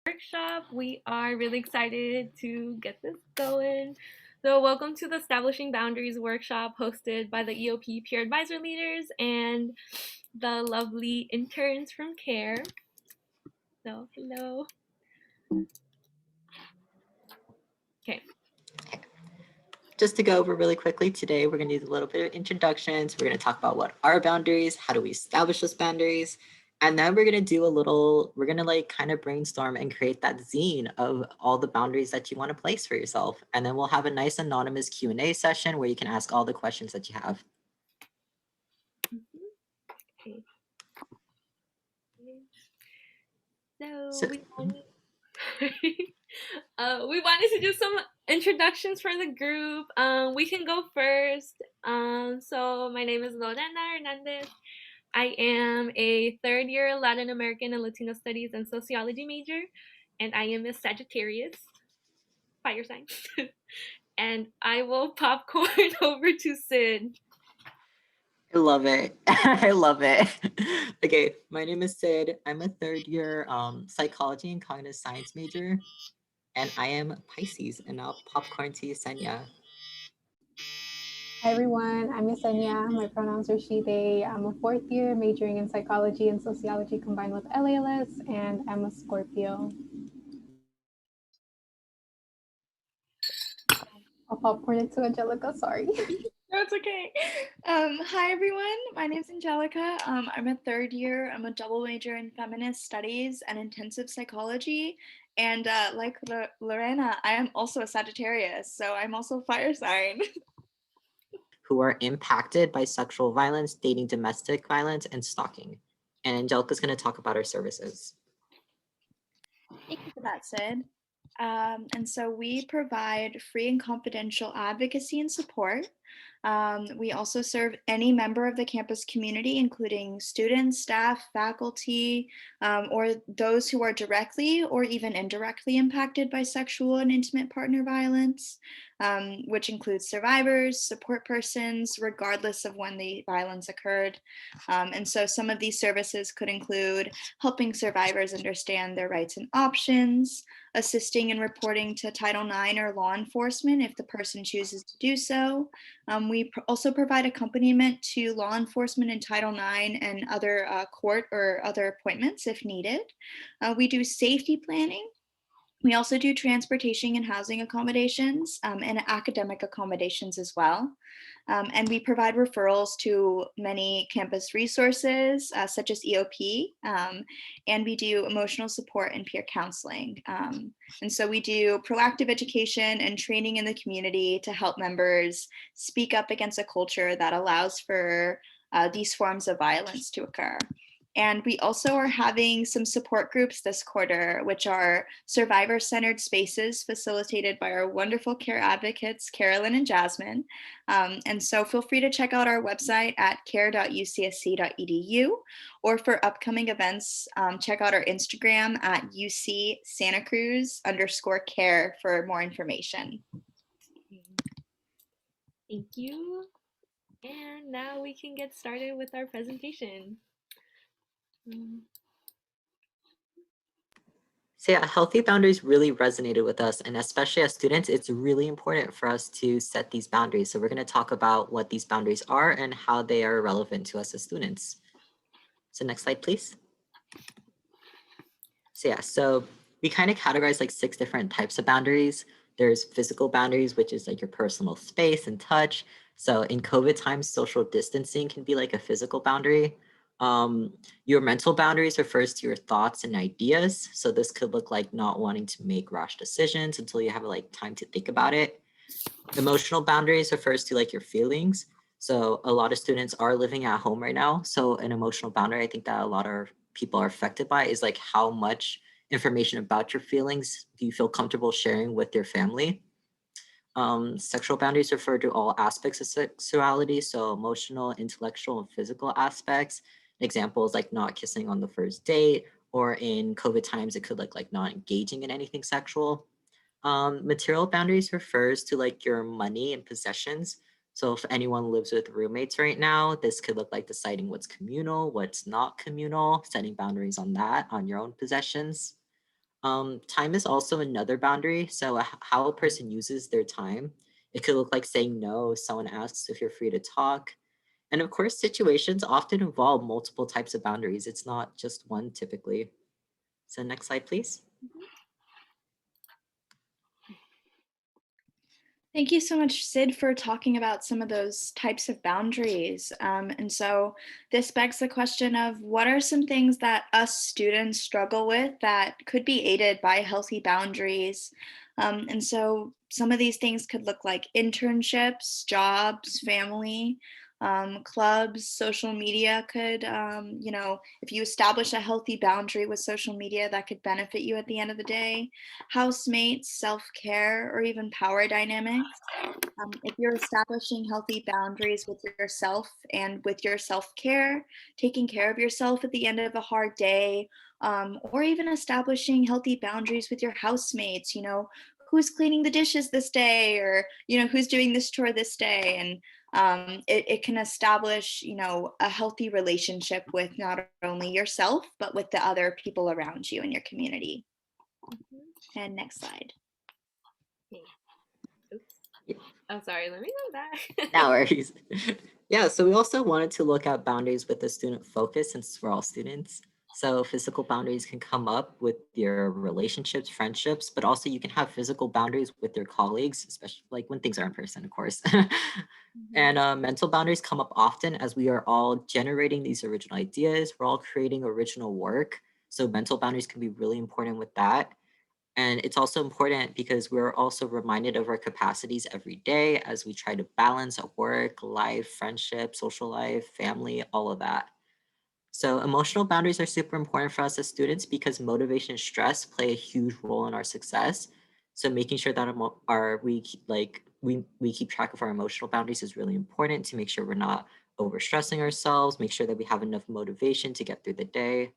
workshop. We are really excited to get this going. So, welcome to the Establishing Boundaries workshop hosted by the EOP peer advisor leaders and the lovely interns from CARE. So, hello. Okay. Just to go over really quickly today, we're going to do a little bit of introductions. We're going to talk about what are boundaries, how do we establish those boundaries, and then we're going to do we're going to like kind of brainstorm and create that zine of all the boundaries that you want to place for yourself. And then we'll have a nice anonymous Q&A session where you can ask all the questions that you have. Okay. So we wanted to do some introductions for the group. We can go first. So my name is Lorena Hernandez. I am a third year Latin American and Latino Studies and Sociology major, and I am a Sagittarius, fire sign. And I will popcorn over to Sid. I love it. I love it. Okay, my name is Sid. I'm a third year psychology and cognitive science major, and I am Pisces, and now popcorn to Yesenia. Hi everyone, I'm Yesenia. My pronouns are she, they. I'm a fourth year majoring in psychology and sociology combined with LALS, and I'm a Scorpio. I'll popcorn it to Angelica, sorry. That's okay. Hi everyone, my name's Angelica. I'm a third year. I'm a double major in feminist studies and intensive psychology. And like Lorena, I am also a Sagittarius, so I'm also fire sign. Who are impacted by sexual violence, dating domestic violence, and stalking. And Angelica's going to talk about our services. Thank you for that, Sid. And so we provide free and confidential advocacy and support. We also serve any member of the campus community, including students, staff, faculty, or those who are directly or even indirectly impacted by sexual and intimate partner violence, which includes survivors, support persons, regardless of when the violence occurred. And so some of these services could include helping survivors understand their rights and options, assisting in reporting to Title IX or law enforcement if the person chooses to do so. We also provide accompaniment to law enforcement in Title IX and other court or other appointments if needed. We do safety planning. We also do transportation and housing accommodations and academic accommodations as well. And we provide referrals to many campus resources, such as EOP, and we do emotional support and peer counseling. And so we do proactive education and training in the community to help members speak up against a culture that allows for these forms of violence to occur. And we also are having some support groups this quarter, which are survivor-centered spaces facilitated by our wonderful care advocates, Carolyn and Jasmine. And so feel free to check out our website at care.ucsc.edu, or for upcoming events, check out our Instagram at UC Santa Cruz _care for more information. Thank you. And now we can get started with our presentation. So yeah, healthy boundaries really resonated with us, and especially as students, it's really important for us to set these boundaries. So we're going to talk about what these boundaries are and how they are relevant to us as students. So next slide, please. So yeah, so we kind of categorize like 6 different types of boundaries. There's physical boundaries, which is like your personal space and touch. So in COVID times, social distancing can be like a physical boundary. Your mental boundaries refers to your thoughts and ideas. So this could look like not wanting to make rash decisions until you have like time to think about it. Emotional boundaries refers to like your feelings. So a lot of students are living at home right now. So an emotional boundary, I think that a lot of people are affected by is like how much information about your feelings do you feel comfortable sharing with your family. Sexual boundaries refer to all aspects of sexuality, so emotional, intellectual, and physical aspects. Examples like not kissing on the first date, or in COVID times, it could look like not engaging in anything sexual. Material boundaries refers to like your money and possessions. So if anyone lives with roommates right now, this could look like deciding what's communal, what's not communal, setting boundaries on that, on your own possessions. Time is also another boundary. So how a person uses their time. It could look like saying no if someone asks if you're free to talk. And of course, situations often involve multiple types of boundaries. It's not just one typically. So next slide, please. Thank you so much, Sid, for talking about some of those types of boundaries. And so this begs the question of what are some things that us students struggle with that could be aided by healthy boundaries? And so some of these things could look like internships, jobs, family, clubs, social media could, if you establish a healthy boundary with social media, that could benefit you at the end of the day. Housemates, self care, or even power dynamics. If you're establishing healthy boundaries with yourself and with your self care, taking care of yourself at the end of a hard day, or even establishing healthy boundaries with your housemates, who's cleaning the dishes this day, or, who's doing this chore this day. And it can establish, a healthy relationship with not only yourself, but with the other people around you in your community. And next slide. Oops. Oh, sorry. Let me go back. No worries. Yeah, so we also wanted to look at boundaries with the student focus since we're all students. So physical boundaries can come up with your relationships, friendships, but also you can have physical boundaries with your colleagues, especially like when things are in person, of course. And mental boundaries come up often as we are all generating these original ideas. We're all creating original work. So mental boundaries can be really important with that. And it's also important because we're also reminded of our capacities every day as we try to balance our work, life, friendship, social life, family, all of that. So emotional boundaries are super important for us as students because motivation and stress play a huge role in our success. So making sure that we keep, we keep track of our emotional boundaries is really important to make sure we're not overstressing ourselves, make sure that we have enough motivation to get through the day.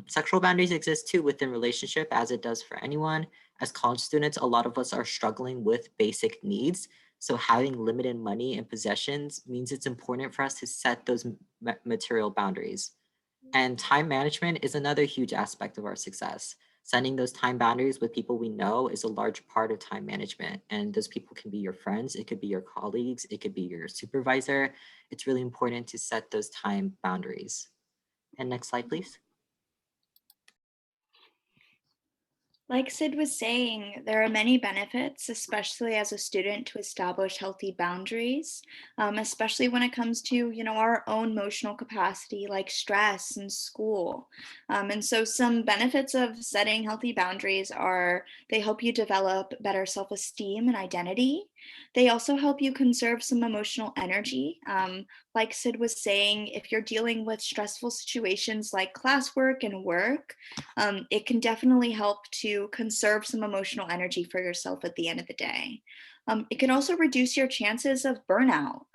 Sexual boundaries exist too within relationship as it does for anyone. As college students, a lot of us are struggling with basic needs. So having limited money and possessions means it's important for us to set those material boundaries. And time management is another huge aspect of our success. Setting those time boundaries with people we know is a large part of time management. And those people can be your friends, it could be your colleagues, it could be your supervisor. It's really important to set those time boundaries. And next slide, please. Like Sid was saying, there are many benefits, especially as a student, to establish healthy boundaries, especially when it comes to, our own emotional capacity, like stress and school. And so some benefits of setting healthy boundaries are they help you develop better self-esteem and identity. They also help you conserve some emotional energy. Like Sid was saying, if you're dealing with stressful situations like classwork and work, it can definitely help to conserve some emotional energy for yourself at the end of the day. It can also reduce your chances of burnout,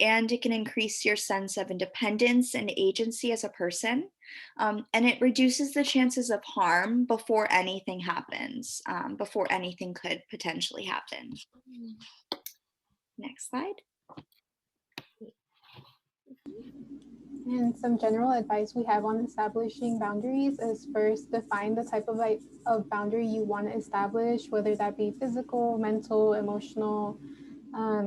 and it can increase your sense of independence and agency as a person. And it reduces the chances of harm before anything happens, before anything could potentially happen. Next slide. And some general advice we have on establishing boundaries is first define the type of boundary you want to establish, whether that be physical, mental, emotional,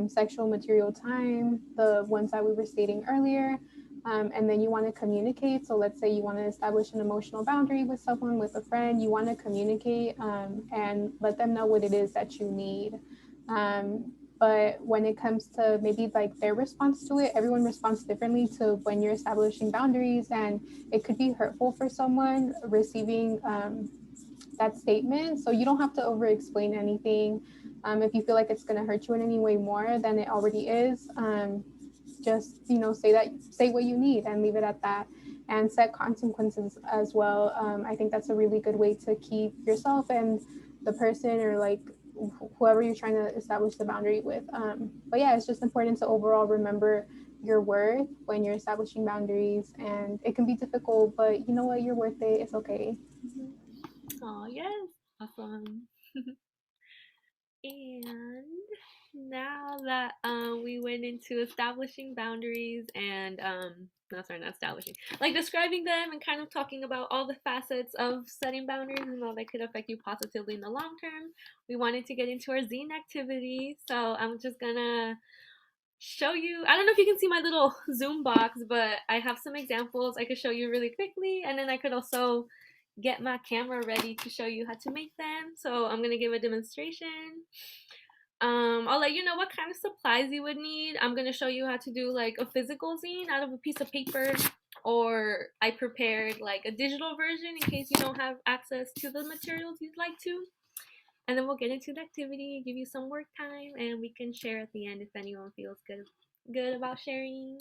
sexual, material, time, the ones that we were stating earlier. And then you want to communicate. So let's say you want to establish an emotional boundary with someone, with a friend, you want to communicate and let them know what it is that you need. But when it comes to maybe like their response to it, everyone responds differently to when you're establishing boundaries, and it could be hurtful for someone receiving that statement. So you don't have to over explain anything. If you feel like it's going to hurt you in any way more than it already is, just say what you need and leave it at that, and set consequences as well. I think that's a really good way to keep yourself and the person, or like whoever you're trying to establish the boundary with. But yeah, it's just important to overall remember your worth when you're establishing boundaries, and it can be difficult, but you know what, you're worth it. It's okay. Oh, yes. Awesome. And now that we went into establishing boundaries and no, sorry, not establishing, like describing them and kind of talking about all the facets of setting boundaries and how they could affect you positively in the long term, we wanted to get into our zine activity. So I'm just gonna show you, I don't know if you can see my little Zoom box, but I have some examples I could show you really quickly, and then I could also get my camera ready to show you how to make them. So I'm gonna give a demonstration. I'll let you know what kind of supplies you would need. I'm gonna show you how to do like a physical zine out of a piece of paper, or I prepared like a digital version in case you don't have access to the materials you'd like to. And then we'll get into the activity, give you some work time, and we can share at the end if anyone feels good about sharing.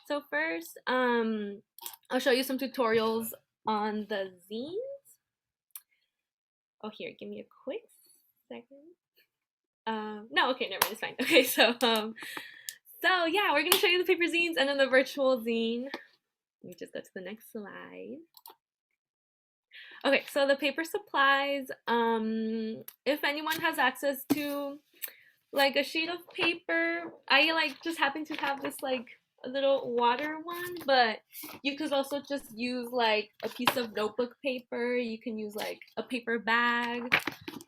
So first, I'll show you some tutorials on the zines. Oh, here, give me a quick second. No, okay, never mind, it's fine. Okay, so yeah, we're gonna show you the paper zines and then the virtual zine. Let me just go to the next slide. Okay, so the paper supplies, if anyone has access to like a sheet of paper, I like just happen to have this like a little water one, but you could also just use like a piece of notebook paper. You can use like a paper bag,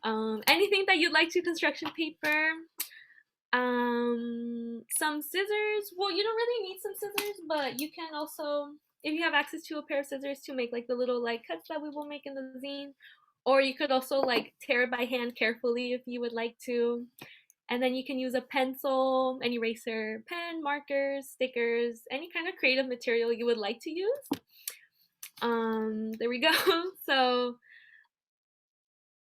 anything that you'd like to, construction paper. Some scissors. Well, you don't really need some scissors, but you can also, if you have access to a pair of scissors, to make like the little like cuts that we will make in the zine, or you could also like tear it by hand carefully if you would like to. And then you can use a pencil, an eraser, pen, markers, stickers, any kind of creative material you would like to use. There we go. So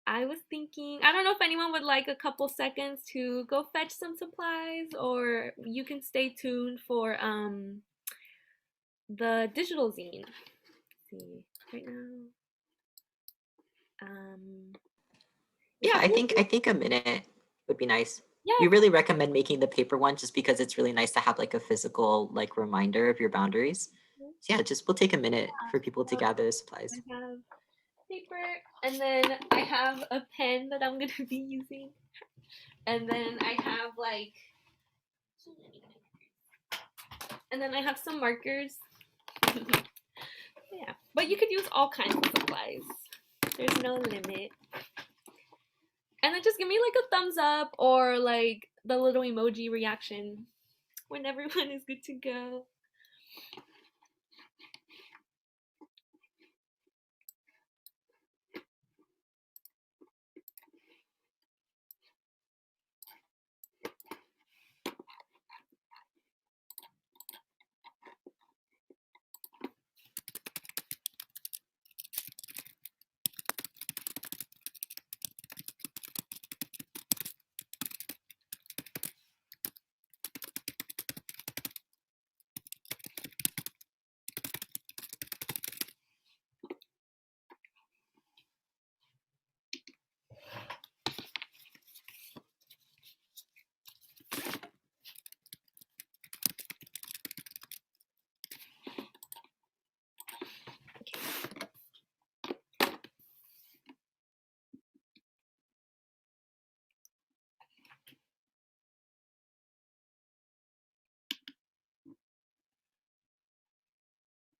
I was thinking, I don't know if anyone would like a couple seconds to go fetch some supplies, or you can stay tuned for the digital zine. Let's see right now. Yeah, I think a minute would be nice. Yeah. We really recommend making the paper one just because it's really nice to have like a physical like reminder of your boundaries. So yeah, just we'll take a minute for people to gather the supplies. I have paper, and then I have a pen that I'm gonna be using, and then I have like, and then I have some markers. Yeah, but you could use all kinds of supplies. There's no limit. And then just give me like a thumbs up or like the little emoji reaction when everyone is good to go.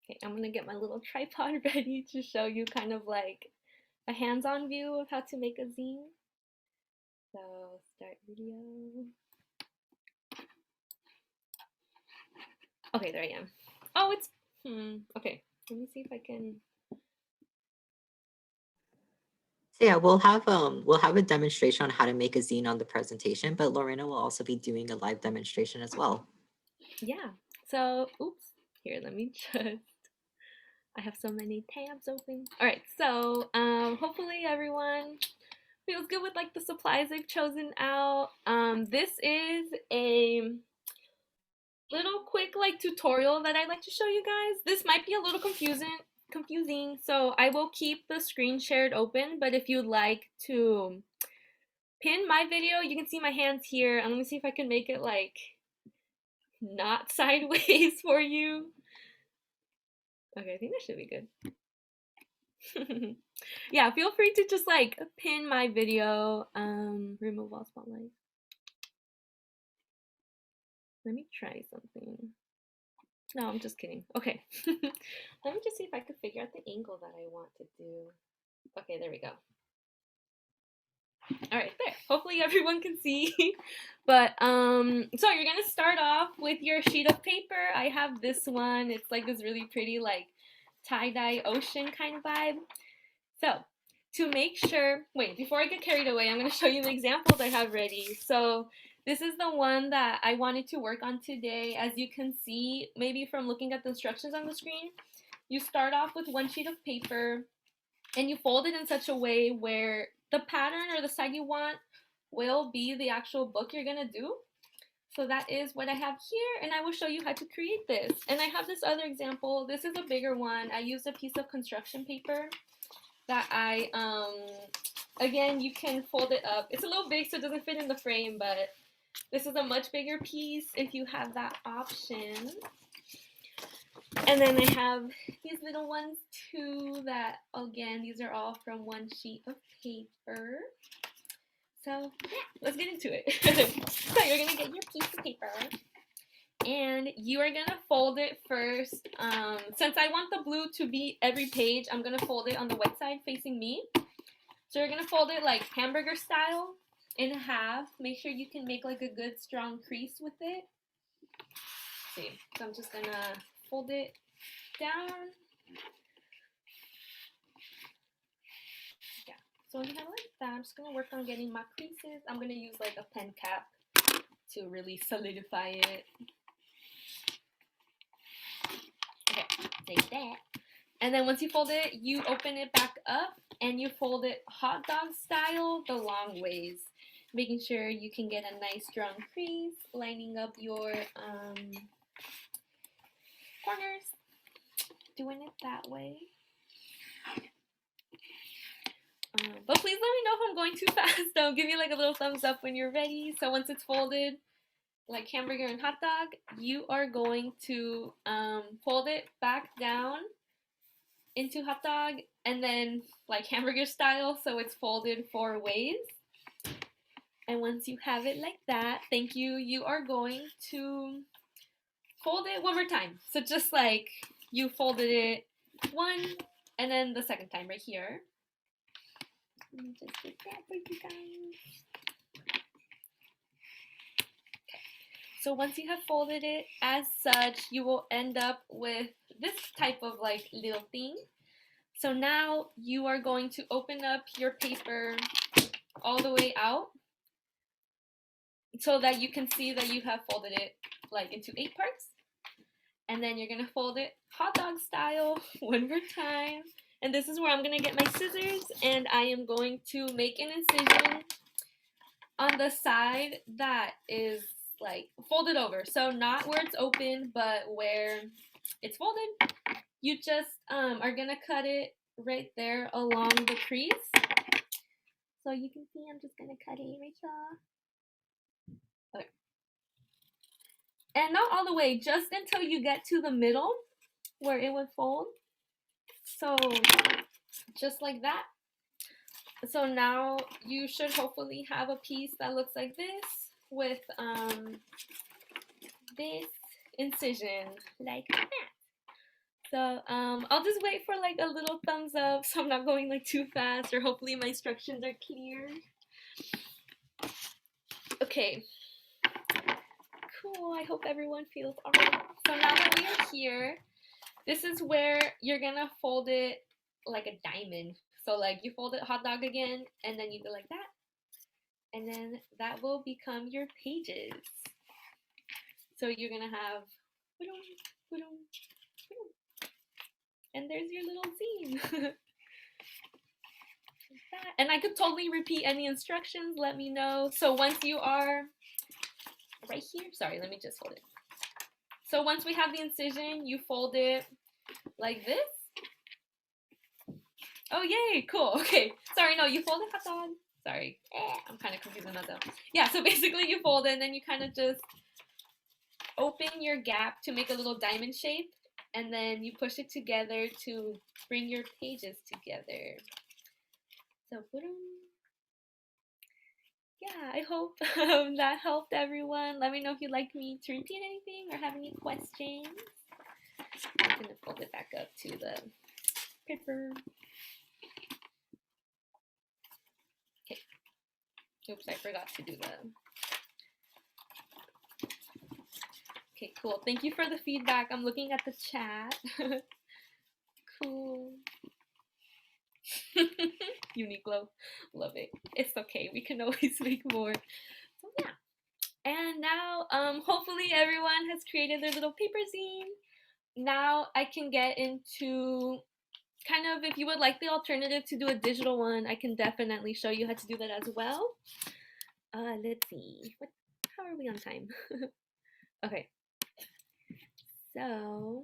Okay, I'm gonna get my little tripod ready to show you kind of like a hands-on view of how to make a zine. So start video. Okay, there I am. Oh, it's okay. Let me see if I can. So yeah, we'll have a demonstration on how to make a zine on the presentation, but Lorena will also be doing a live demonstration as well. Yeah. So, oops. Here, let me just. I have so many tabs open. All right. So, hopefully everyone feels good with like the supplies I've chosen out. This is a little quick like tutorial that I'd like to show you guys. This might be a little confusing, so I will keep the screen shared open, but if you'd like to pin my video, you can see my hands here. I'm gonna see if I can make it like not sideways for you. Okay, I think that should be good. Yeah, feel free to just like pin my video, remove all spotlight. Let me try something. No, I'm just kidding. Okay. Let me just see if I could figure out the angle that I want to do. Okay, there we go. All right, there. Hopefully everyone can see. But so you're gonna start off with your sheet of paper. I have this one. It's like this really pretty like tie-dye ocean kind of vibe. So to make sure, wait, before I get carried away, I'm gonna show you the examples I have ready. So this is the one that I wanted to work on today. As you can see, maybe from looking at the instructions on the screen, you start off with one sheet of paper and you fold it in such a way where the pattern or the side you want will be the actual book you're gonna do. So that is what I have here, and I will show you how to create this. And I have this other example. This is a bigger one. I used a piece of construction paper that I, again, you can fold it up. It's a little big, so it doesn't fit in the frame, but this is a much bigger piece if you have that option. And then I have these little ones too that, again, these are all from one sheet of paper. So yeah, let's get into it. So you're gonna get your piece of paper and you are gonna fold it first. Since I want the blue to be every page, I'm gonna fold it on the white side facing me. So you're gonna fold it like hamburger style in half. Make sure you can make like a good strong crease with it. Let's see, so I'm just gonna fold it down. Yeah, so when you have it like that, I'm just gonna work on getting my creases. I'm gonna use like a pen cap to really solidify it. Okay, like that. And then once you fold it, you open it back up and you fold it hot dog style the long ways, making sure you can get a nice strong crease, lining up your corners, doing it that way. But please let me know if I'm going too fast. Don't give me like a little thumbs up when you're ready. So once it's folded, like hamburger and hot dog, you are going to fold it back down into hot dog and then like hamburger style, so it's folded 4 ways. And once you have it like that, thank you, you are going to fold it one more time. So just like you folded it one and then the second time right here. Let me just get that for you guys. Okay. So once you have folded it as such, you will end up with this type of like little thing. So now you are going to open up your paper all the way out so that you can see that you have folded it like into 8 parts. And then you're gonna fold it hot dog style one more time. And this is where I'm gonna get my scissors and I am going to make an incision on the side that is like folded over. So not where it's open, but where it's folded. You just are gonna cut it right there along the crease. So you can see I'm just gonna cut it right here. Okay. And not all the way, just until you get to the middle where it would fold. So just like that. So now you should hopefully have a piece that looks like this with this incision like that. So I'll just wait for like a little thumbs up so I'm not going like too fast, or hopefully my instructions are clear. Okay. Cool, I hope everyone feels alright. So now that we are here, this is where you're gonna fold it like a diamond. So like you fold it hot dog again, and then you go like that. And then that will become your pages. So you're gonna have, and there's your little zine. And I could totally repeat any instructions, let me know. So once you are right here, sorry, let me just hold it. So once we have the incision, you fold it like this. Oh, yay, cool, okay. Sorry, no, you fold it hot dog. Sorry, I'm kind of confusing myself. Yeah, so basically you fold it and then you kind of just open your gap to make a little diamond shape, and then you push it together to bring your pages together. So yeah, I hope that helped everyone. Let me know if you'd like me to repeat anything or have any questions. I'm gonna fold it back up to the paper. Okay. Oops, I forgot to do the. Okay, cool. Thank you for the feedback. I'm looking at the chat. Cool. Uniqlo, love it. It's okay. We can always make more. So yeah. And now, hopefully everyone has created their little paper zine. Now I can get into kind of, if you would like the alternative to do a digital one, I can definitely show you how to do that as well. Let's see. How are we on time? Okay. So,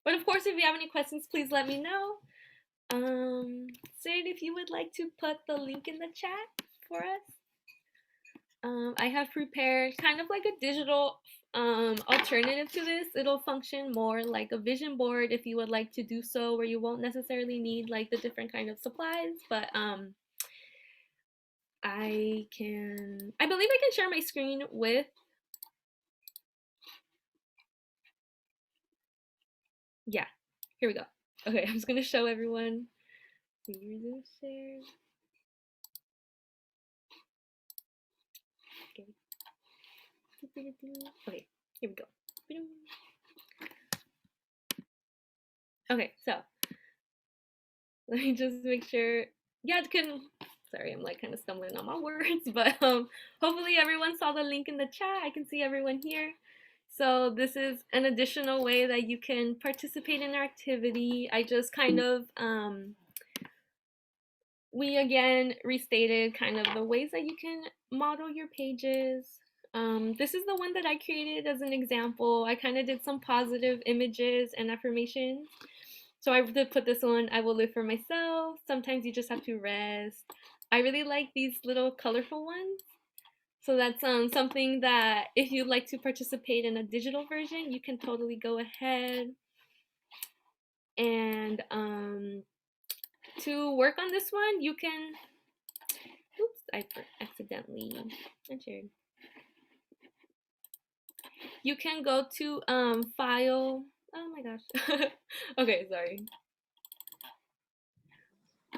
but of course, if you have any questions, please let me know. Sid, if you would like to put the link in the chat for us. I have prepared kind of like a digital alternative to this. It'll function more like a vision board if you would like to do so, where you won't necessarily need like the different kind of supplies, but I believe I can share my screen with, yeah, here we go. Okay, I'm just gonna show everyone. Share. Okay, here we go. Okay, so let me just make sure. Yeah, sorry, I'm like kind of stumbling on my words, but hopefully everyone saw the link in the chat. I can see everyone here. So this is an additional way that you can participate in our activity. I just kind of we again restated kind of the ways that you can model your pages. This is the one that I created as an example. I kind of did some positive images and affirmations. So I did put this one, I will live for myself. Sometimes you just have to rest. I really like these little colorful ones. So that's something that if you'd like to participate in a digital version, you can totally go ahead. And to work on this one, you can, oops, I accidentally shared. You can go to file, oh my gosh. Okay, sorry.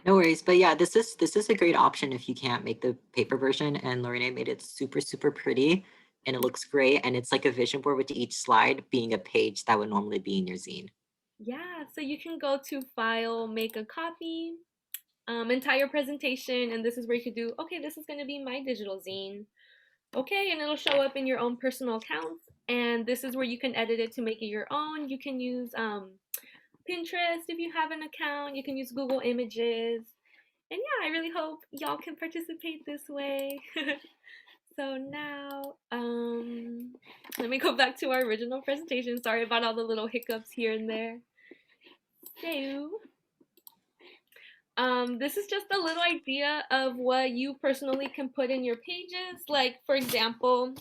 No worries, but yeah, this is a great option if you can't make the paper version, and Lorena made it super pretty, and it looks great, and it's like a vision board with each slide being a page that would normally be in your zine. Yeah, so you can go to file, make a copy, entire presentation, and this is where you could do, okay, this is going to be my digital zine. Okay, and it'll show up in your own personal accounts, and this is where you can edit it to make it your own. You can use Pinterest if you have an account. You can use Google Images. And yeah, I really hope y'all can participate this way. So now, let me go back to our original presentation. Sorry about all the little hiccups here and there. So, this is just a little idea of what you personally can put in your pages. Like, for example,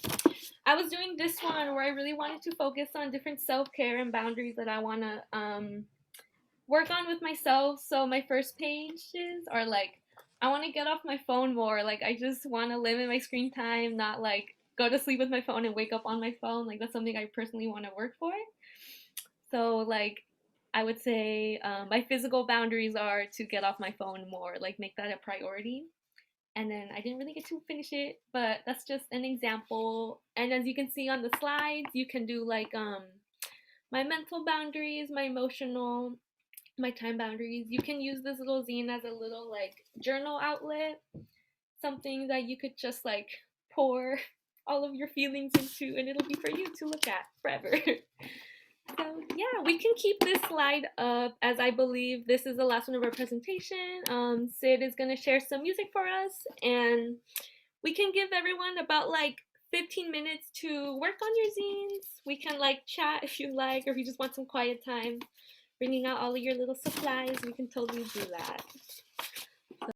I was doing this one where I really wanted to focus on different self-care and boundaries that I want to work on with myself. So my first pages are like, I want to get off my phone more. Like, I just want to limit my screen time, not like go to sleep with my phone and wake up on my phone. Like, that's something I personally want to work for. So like, I would say my physical boundaries are to get off my phone more, like make that a priority. And then I didn't really get to finish it, but that's just an example. And as you can see on the slides, you can do like my mental boundaries, my emotional, my time boundaries. You can use this little zine as a little like journal outlet, something that you could just like pour all of your feelings into, and it'll be for you to look at forever. So yeah, we can keep this slide up, as I believe this is the last one of our presentation. Sid is going to share some music for us, and we can give everyone about like 15 minutes to work on your zines. We can like chat if you like, or if you just want some quiet time bringing out all of your little supplies, we can totally do that.